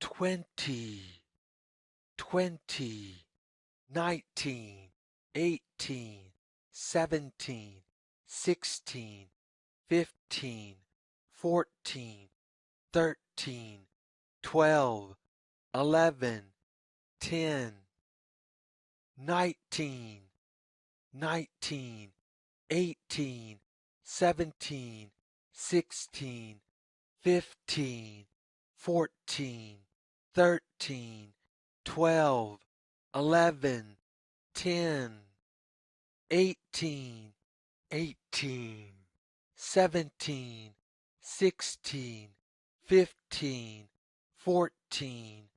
20, 20, 19, 18, 17, 16, 15, 14, 13, 12, 11, 10, 19, 19, 18, 17, 16, 15, 14, 13, 12, 11, 10, 18, 18, 17, 16, 15, 14,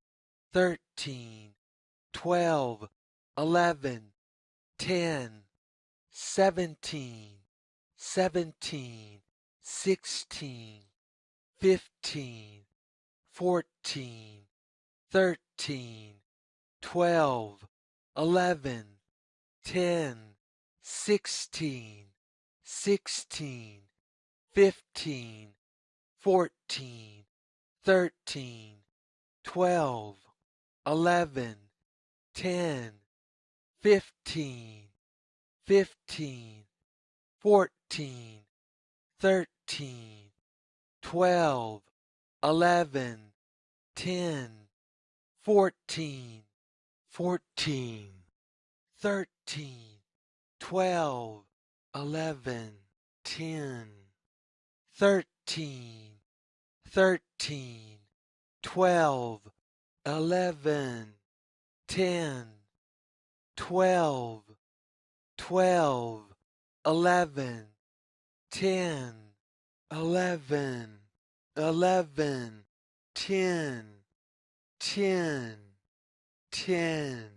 13, 12, 11, 10, 17, 17, 16, 15, 14, 13, 12, 11, 10, 16, 16, 15, 14, 13, 12, 11, 10, 15, 15, 14, 13, 12, 11, 10, 14, 14, 13, 12, 11, 10, 13, 13, 12, 11, 10, 12, 12, 11, 10, 11, 11, 10, 10, 10.